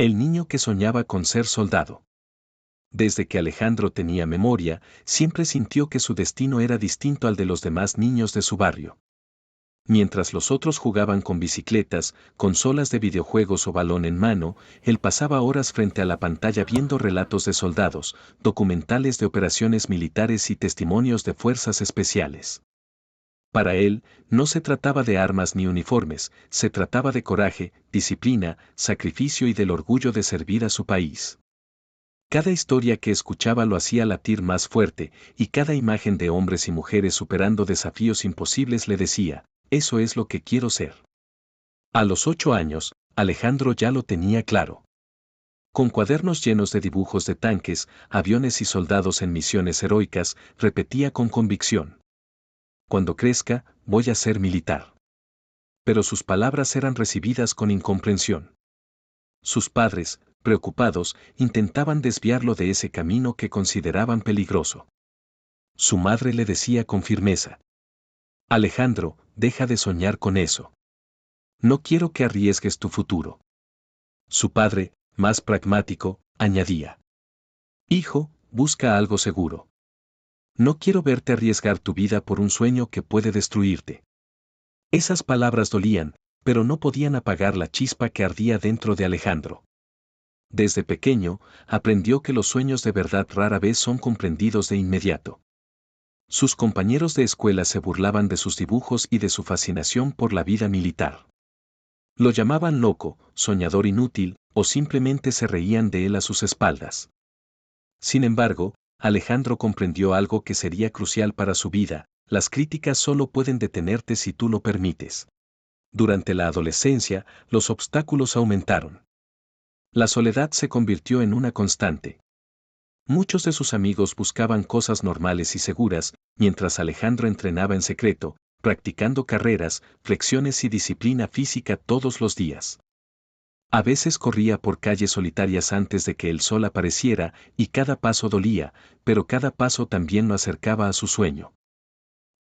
El niño que soñaba con ser soldado. Desde que Alejandro tenía memoria, siempre sintió que su destino era distinto al de los demás niños de su barrio. Mientras los otros jugaban con bicicletas, consolas de videojuegos o balón en mano, él pasaba horas frente a la pantalla viendo relatos de soldados, documentales de operaciones militares y testimonios de fuerzas especiales. Para él, no se trataba de armas ni uniformes, se trataba de coraje, disciplina, sacrificio y del orgullo de servir a su país. Cada historia que escuchaba lo hacía latir más fuerte, y cada imagen de hombres y mujeres superando desafíos imposibles le decía, eso es lo que quiero ser. A los 8 años, Alejandro ya lo tenía claro. Con cuadernos llenos de dibujos de tanques, aviones y soldados en misiones heroicas, repetía con convicción. Cuando crezca, voy a ser militar. Pero sus palabras eran recibidas con incomprensión. Sus padres, preocupados, intentaban desviarlo de ese camino que consideraban peligroso. Su madre le decía con firmeza: Alejandro, deja de soñar con eso. No quiero que arriesgues tu futuro. Su padre, más pragmático, añadía: Hijo, busca algo seguro. No quiero verte arriesgar tu vida por un sueño que puede destruirte. Esas palabras dolían, pero no podían apagar la chispa que ardía dentro de Alejandro. Desde pequeño, aprendió que los sueños de verdad rara vez son comprendidos de inmediato. Sus compañeros de escuela se burlaban de sus dibujos y de su fascinación por la vida militar. Lo llamaban loco, soñador inútil, o simplemente se reían de él a sus espaldas. Sin embargo, Alejandro comprendió algo que sería crucial para su vida: las críticas solo pueden detenerte si tú lo permites. Durante la adolescencia, los obstáculos aumentaron. La soledad se convirtió en una constante. Muchos de sus amigos buscaban cosas normales y seguras, mientras Alejandro entrenaba en secreto, practicando carreras, flexiones y disciplina física todos los días. A veces corría por calles solitarias antes de que el sol apareciera, y cada paso dolía, pero cada paso también lo acercaba a su sueño.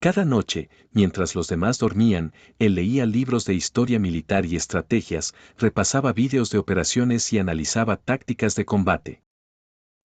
Cada noche, mientras los demás dormían, él leía libros de historia militar y estrategias, repasaba vídeos de operaciones y analizaba tácticas de combate.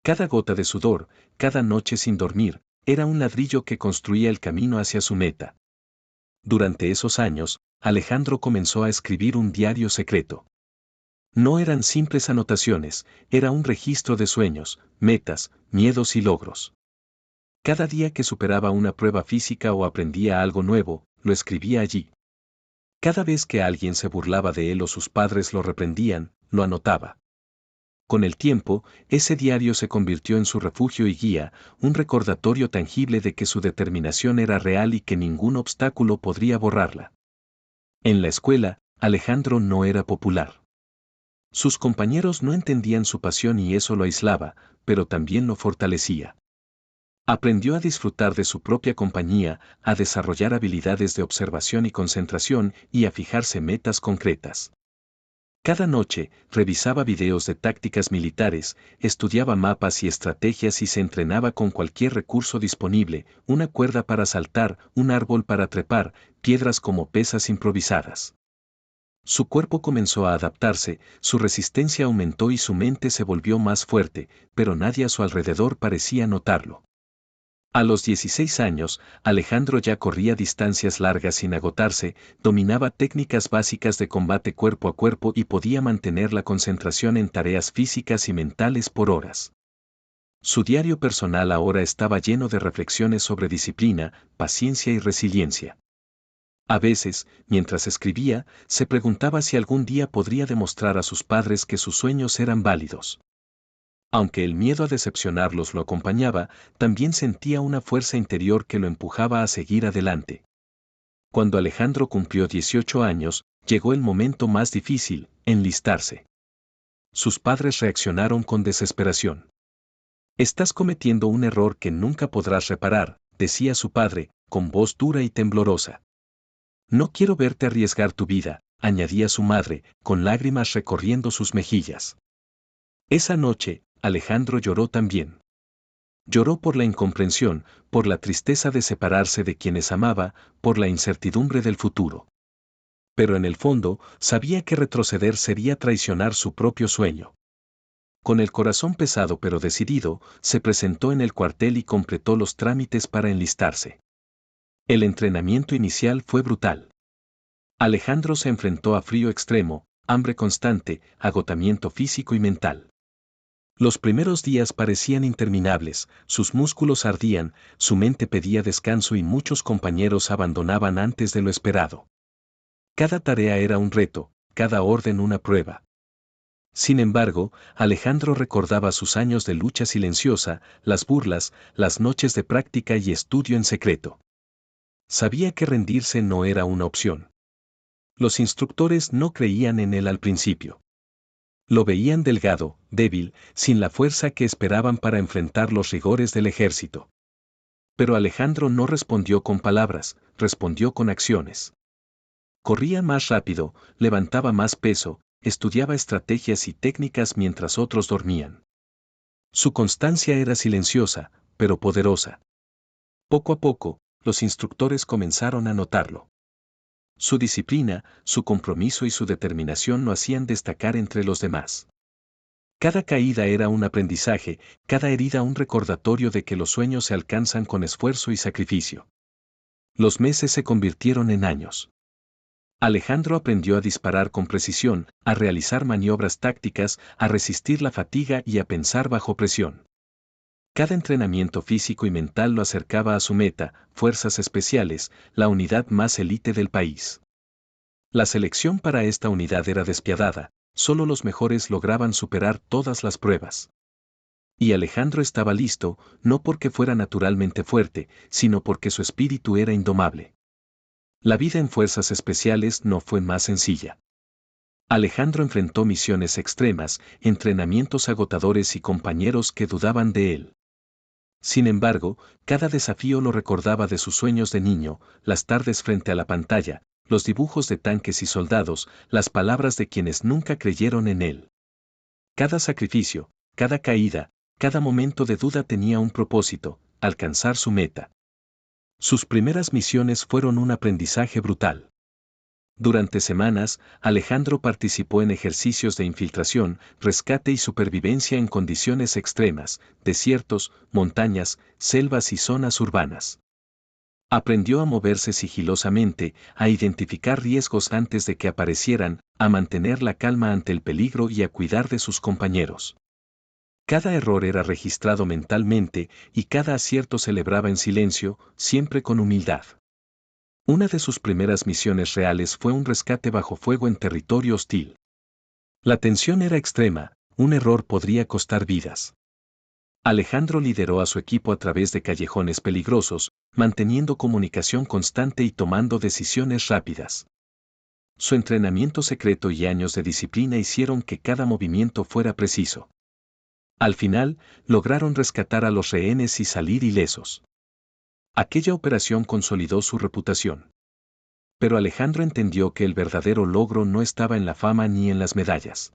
Cada gota de sudor, cada noche sin dormir, era un ladrillo que construía el camino hacia su meta. Durante esos años, Alejandro comenzó a escribir un diario secreto. No eran simples anotaciones, era un registro de sueños, metas, miedos y logros. Cada día que superaba una prueba física o aprendía algo nuevo, lo escribía allí. Cada vez que alguien se burlaba de él o sus padres lo reprendían, lo anotaba. Con el tiempo, ese diario se convirtió en su refugio y guía, un recordatorio tangible de que su determinación era real y que ningún obstáculo podría borrarla. En la escuela, Alejandro no era popular. Sus compañeros no entendían su pasión y eso lo aislaba, pero también lo fortalecía. Aprendió a disfrutar de su propia compañía, a desarrollar habilidades de observación y concentración y a fijarse metas concretas. Cada noche, revisaba videos de tácticas militares, estudiaba mapas y estrategias y se entrenaba con cualquier recurso disponible: una cuerda para saltar, un árbol para trepar, piedras como pesas improvisadas. Su cuerpo comenzó a adaptarse, su resistencia aumentó y su mente se volvió más fuerte, pero nadie a su alrededor parecía notarlo. A los 16 años, Alejandro ya corría distancias largas sin agotarse, dominaba técnicas básicas de combate cuerpo a cuerpo y podía mantener la concentración en tareas físicas y mentales por horas. Su diario personal ahora estaba lleno de reflexiones sobre disciplina, paciencia y resiliencia. A veces, mientras escribía, se preguntaba si algún día podría demostrar a sus padres que sus sueños eran válidos. Aunque el miedo a decepcionarlos lo acompañaba, también sentía una fuerza interior que lo empujaba a seguir adelante. Cuando Alejandro cumplió 18 años, llegó el momento más difícil: enlistarse. Sus padres reaccionaron con desesperación. «Estás cometiendo un error que nunca podrás reparar», decía su padre, con voz dura y temblorosa. «No quiero verte arriesgar tu vida», añadía su madre, con lágrimas recorriendo sus mejillas. Esa noche, Alejandro lloró también. Lloró por la incomprensión, por la tristeza de separarse de quienes amaba, por la incertidumbre del futuro. Pero en el fondo, sabía que retroceder sería traicionar su propio sueño. Con el corazón pesado pero decidido, se presentó en el cuartel y completó los trámites para enlistarse. El entrenamiento inicial fue brutal. Alejandro se enfrentó a frío extremo, hambre constante, agotamiento físico y mental. Los primeros días parecían interminables, sus músculos ardían, su mente pedía descanso y muchos compañeros abandonaban antes de lo esperado. Cada tarea era un reto, cada orden una prueba. Sin embargo, Alejandro recordaba sus años de lucha silenciosa, las burlas, las noches de práctica y estudio en secreto. Sabía que rendirse no era una opción. Los instructores no creían en él al principio. Lo veían delgado, débil, sin la fuerza que esperaban para enfrentar los rigores del ejército. Pero Alejandro no respondió con palabras, respondió con acciones. Corría más rápido, levantaba más peso, estudiaba estrategias y técnicas mientras otros dormían. Su constancia era silenciosa, pero poderosa. Poco a poco, los instructores comenzaron a notarlo. Su disciplina, su compromiso y su determinación lo hacían destacar entre los demás. Cada caída era un aprendizaje, cada herida un recordatorio de que los sueños se alcanzan con esfuerzo y sacrificio. Los meses se convirtieron en años. Alejandro aprendió a disparar con precisión, a realizar maniobras tácticas, a resistir la fatiga y a pensar bajo presión. Cada entrenamiento físico y mental lo acercaba a su meta, Fuerzas Especiales, la unidad más élite del país. La selección para esta unidad era despiadada, solo los mejores lograban superar todas las pruebas. Y Alejandro estaba listo, no porque fuera naturalmente fuerte, sino porque su espíritu era indomable. La vida en Fuerzas Especiales no fue más sencilla. Alejandro enfrentó misiones extremas, entrenamientos agotadores y compañeros que dudaban de él. Sin embargo, cada desafío lo recordaba de sus sueños de niño, las tardes frente a la pantalla, los dibujos de tanques y soldados, las palabras de quienes nunca creyeron en él. Cada sacrificio, cada caída, cada momento de duda tenía un propósito, alcanzar su meta. Sus primeras misiones fueron un aprendizaje brutal. Durante semanas, Alejandro participó en ejercicios de infiltración, rescate y supervivencia en condiciones extremas, desiertos, montañas, selvas y zonas urbanas. Aprendió a moverse sigilosamente, a identificar riesgos antes de que aparecieran, a mantener la calma ante el peligro y a cuidar de sus compañeros. Cada error era registrado mentalmente y cada acierto celebraba en silencio, siempre con humildad. Una de sus primeras misiones reales fue un rescate bajo fuego en territorio hostil. La tensión era extrema, un error podría costar vidas. Alejandro lideró a su equipo a través de callejones peligrosos, manteniendo comunicación constante y tomando decisiones rápidas. Su entrenamiento secreto y años de disciplina hicieron que cada movimiento fuera preciso. Al final, lograron rescatar a los rehenes y salir ilesos. Aquella operación consolidó su reputación. Pero Alejandro entendió que el verdadero logro no estaba en la fama ni en las medallas.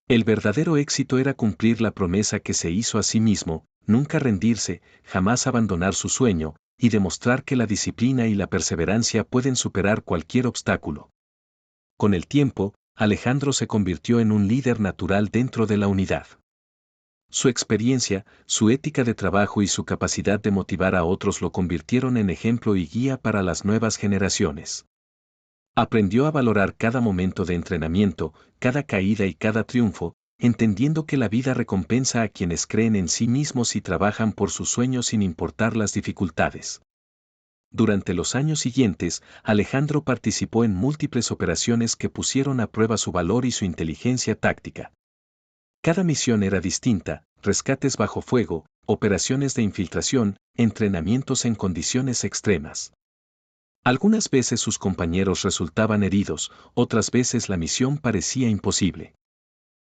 El verdadero éxito era cumplir la promesa que se hizo a sí mismo, nunca rendirse, jamás abandonar su sueño, y demostrar que la disciplina y la perseverancia pueden superar cualquier obstáculo. Con el tiempo, Alejandro se convirtió en un líder natural dentro de la unidad. Su experiencia, su ética de trabajo y su capacidad de motivar a otros lo convirtieron en ejemplo y guía para las nuevas generaciones. Aprendió a valorar cada momento de entrenamiento, cada caída y cada triunfo, entendiendo que la vida recompensa a quienes creen en sí mismos y trabajan por sus sueños sin importar las dificultades. Durante los años siguientes, Alejandro participó en múltiples operaciones que pusieron a prueba su valor y su inteligencia táctica. Cada misión era distinta, rescates bajo fuego, operaciones de infiltración, entrenamientos en condiciones extremas. Algunas veces sus compañeros resultaban heridos, otras veces la misión parecía imposible.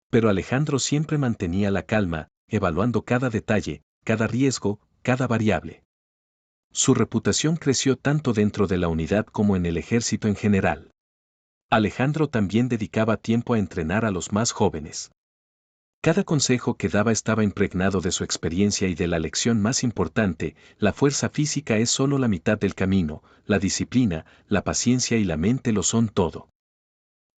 Pero Alejandro siempre mantenía la calma, evaluando cada detalle, cada riesgo, cada variable. Su reputación creció tanto dentro de la unidad como en el ejército en general. Alejandro también dedicaba tiempo a entrenar a los más jóvenes. Cada consejo que daba estaba impregnado de su experiencia y de la lección más importante: la fuerza física es solo la mitad del camino, la disciplina, la paciencia y la mente lo son todo.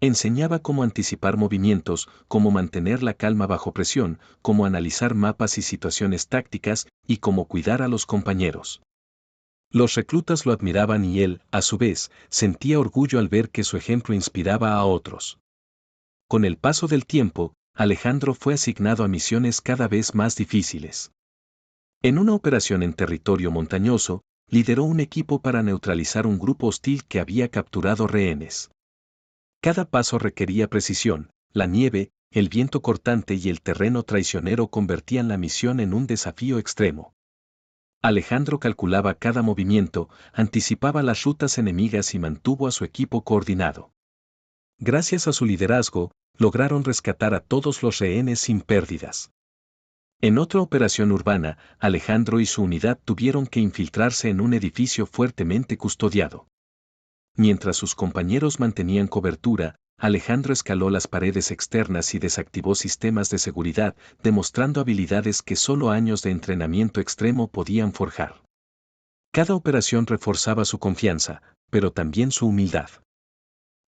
Enseñaba cómo anticipar movimientos, cómo mantener la calma bajo presión, cómo analizar mapas y situaciones tácticas, y cómo cuidar a los compañeros. Los reclutas lo admiraban y él, a su vez, sentía orgullo al ver que su ejemplo inspiraba a otros. Con el paso del tiempo, Alejandro fue asignado a misiones cada vez más difíciles. En una operación en territorio montañoso, lideró un equipo para neutralizar un grupo hostil que había capturado rehenes. Cada paso requería precisión, la nieve, el viento cortante y el terreno traicionero convertían la misión en un desafío extremo. Alejandro calculaba cada movimiento, anticipaba las rutas enemigas y mantuvo a su equipo coordinado. Gracias a su liderazgo, lograron rescatar a todos los rehenes sin pérdidas. En otra operación urbana, Alejandro y su unidad tuvieron que infiltrarse en un edificio fuertemente custodiado. Mientras sus compañeros mantenían cobertura, Alejandro escaló las paredes externas y desactivó sistemas de seguridad, demostrando habilidades que solo años de entrenamiento extremo podían forjar. Cada operación reforzaba su confianza, pero también su humildad.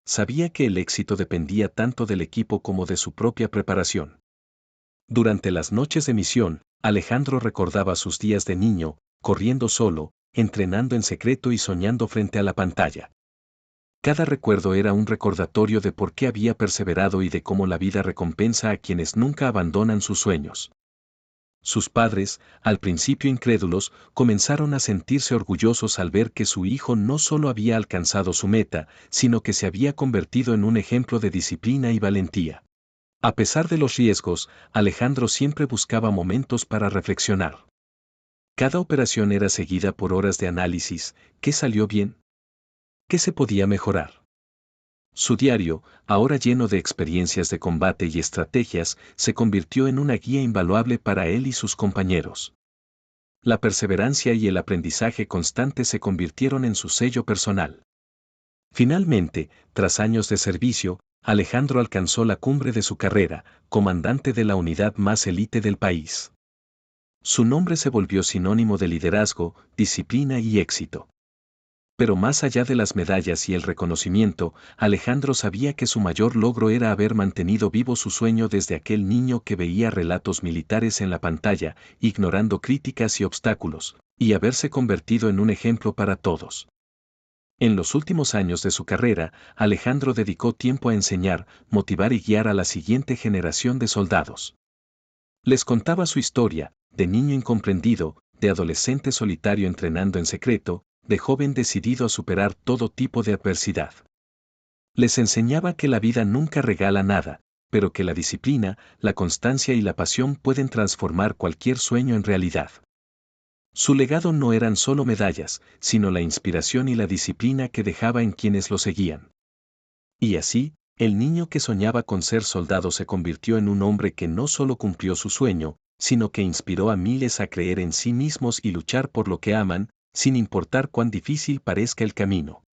Sabía que el éxito dependía tanto del equipo como de su propia preparación. Durante las noches de misión, Alejandro recordaba sus días de niño, corriendo solo, entrenando en secreto y soñando frente a la pantalla. Cada recuerdo era un recordatorio de por qué había perseverado y de cómo la vida recompensa a quienes nunca abandonan sus sueños. Sus padres, al principio incrédulos, comenzaron a sentirse orgullosos al ver que su hijo no solo había alcanzado su meta, sino que se había convertido en un ejemplo de disciplina y valentía. A pesar de los riesgos, Alejandro siempre buscaba momentos para reflexionar. Cada operación era seguida por horas de análisis. ¿Qué salió bien? ¿Qué se podía mejorar? Su diario, ahora lleno de experiencias de combate y estrategias, se convirtió en una guía invaluable para él y sus compañeros. La perseverancia y el aprendizaje constante se convirtieron en su sello personal. Finalmente, tras años de servicio, Alejandro alcanzó la cumbre de su carrera, comandante de la unidad más élite del país. Su nombre se volvió sinónimo de liderazgo, disciplina y éxito. Pero más allá de las medallas y el reconocimiento, Alejandro sabía que su mayor logro era haber mantenido vivo su sueño desde aquel niño que veía relatos militares en la pantalla, ignorando críticas y obstáculos, y haberse convertido en un ejemplo para todos. En los últimos años de su carrera, Alejandro dedicó tiempo a enseñar, motivar y guiar a la siguiente generación de soldados. Les contaba su historia, de niño incomprendido, de adolescente solitario entrenando en secreto, de joven decidido a superar todo tipo de adversidad. Les enseñaba que la vida nunca regala nada, pero que la disciplina, la constancia y la pasión pueden transformar cualquier sueño en realidad. Su legado no eran solo medallas, sino la inspiración y la disciplina que dejaba en quienes lo seguían. Y así, el niño que soñaba con ser soldado se convirtió en un hombre que no solo cumplió su sueño, sino que inspiró a miles a creer en sí mismos y luchar por lo que aman, sin importar cuán difícil parezca el camino.